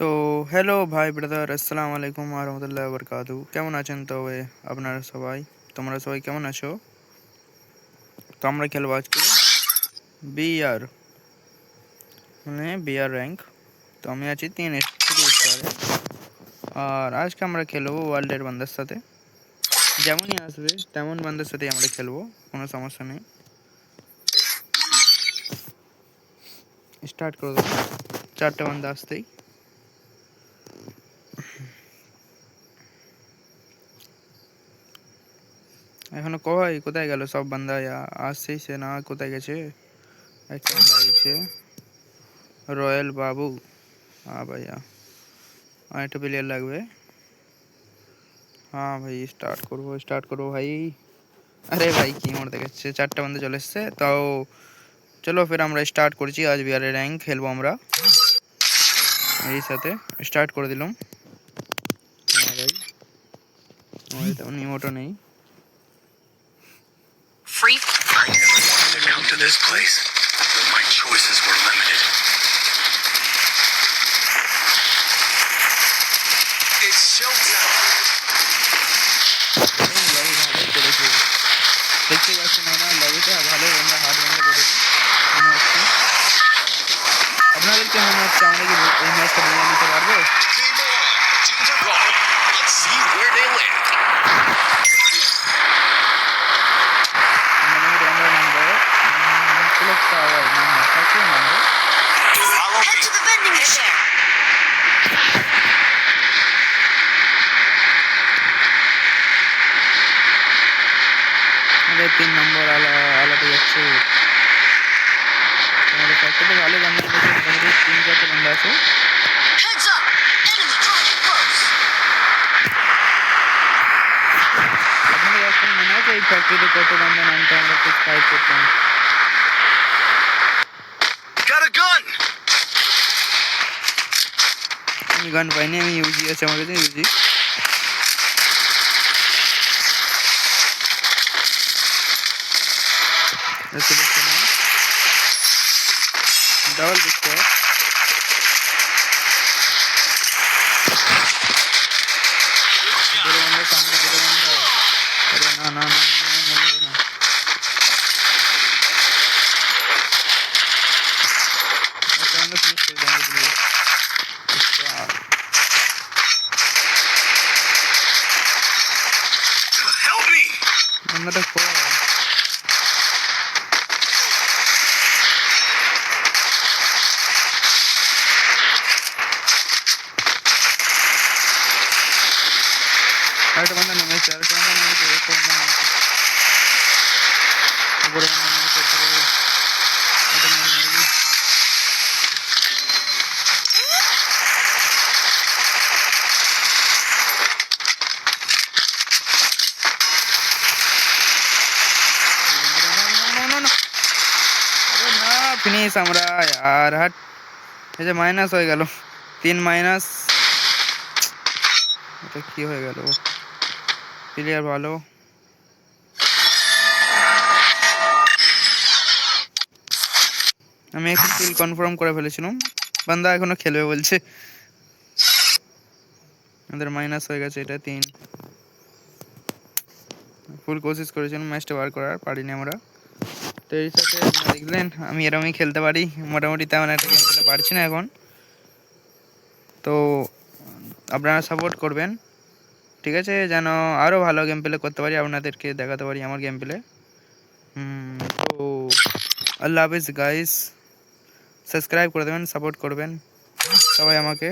তো হ্যালো ভাই ব্রাদার, আসসালামু আলাইকুম ওয়া রাহমাতুল্লাহি ওয়া বারাকাতুহু। কেমন আছেন তবে আপনারা সবাই? তোমরা সবাই কেমন আছো? তো আমরা খেলবো আজকে বিআর, মানে বিআর র্যাঙ্ক। তো আমি আছি 3 স্টারে, আর আজকে আমরা খেলবো ওয়ার্ল্ডের বান্দার সাথে। যেমনই আসবে তেমন বান্দার সাথেই আমরা খেলবো, কোনো সমস্যা নেই। স্টার্ট করে দেবো 4টে বান্দা আসতেই। এখনো কোথায় গেল সব বান্দা? আসছেই সে না, কোথায় গেছে? একটা বান্দা আছে রয়্যাল বাবু। हाँ भैया, हाँ एक प्लेयर লাগবে। हाँ ভাই স্টার্ট করবো ভাই। আরে ভাই কি মনে দেখাচ্ছে, 4টে বান্দা চলে এসছে। তাও চলো ফির আমরা স্টার্ট করছি। আজ বিআরের র্যাঙ্ক খেলবো আমরা। এই সাথে স্টার্ট করে দিলাম। হ্যাঁ ভাই, আমাদের তেমন ইমোটও নেই। Free. I never wanted to come to this place, but my choices were limited. It's showtime. দেখতে পাচ্ছেন না লবিটা ভালো বন্ধা, হার্ড বন্ধ করেছে মনে হচ্ছে। আপনাদের কি মনে হচ্ছে আমরা কি এই ম্যাচটা নিয়ে নিতে পারবো? Game on. Teams are gone. Let's see where they land. Follow Head me. to the vending machine. আমাদের 3 নম্বর আলাদা যাচ্ছে। আমাদের ফ্যাক্টরিতে ভালো বান্ধব আছে, মোটামুটি 3-4টে বান্ধব আছে। Heads up. Enemy drawing close. আপনাদের এখন মনে আছে এই ফ্যাক্টরিতে কত বান্ধব নামটা আমরা খুব ফাইট করতাম? Got a gun. আমি গান পাইনি, আমি ইউজি আছে আমার কাছে, ইউজি। ডাবল দিচ্ছে। দুটো বান্ধব সামনে, দুটো বান্ধব। আরে না না না না। একটা বান্ধব ফিনিশ করে দেবো দিলে। Help me. বান্দাটা কোয়া। আরেকটা বান্দা নেমেছে, আরেকটা বান্দা নেমেছে, আরেকটা বান্দা নেমেছে। উপরে বান্দা নেমেছে, উপরে। এটা নেমেছে। ফিনিশ আমরা আর হাট। এই যে মাইনাস হয়ে গেল, 3 মাইনাস। এটা কি হয়ে গেল? প্লেয়ার ভালো। আমি একটু কিল কনফার্ম করে ফেলেছিলাম, বান্দা এখনো খেলবে বলছে। আমাদের মাইনাস হয়ে গেছে, এটা 3। ফুল কোশিশ করেছিলাম ম্যাচটা বার করার, পারিনি আমরা। তো এই সাথে দেখলেন আমি এরকমই খেলতে পারি মোটামুটি, তেমন একটা গেম খেলতে পারছি না এখন। তো আপনারা সাপোর্ট করবেন, ঠিক আছে, যেন আরও ভালো গেম প্লে করতে পারি, আপনাদেরকে দেখাতে পারি আমার গেম প্লে। তো আল্লাহ হাফিজ গাইস, সাবস্ক্রাইব করে দেবেন, সাপোর্ট করবেন সবাই আমাকে।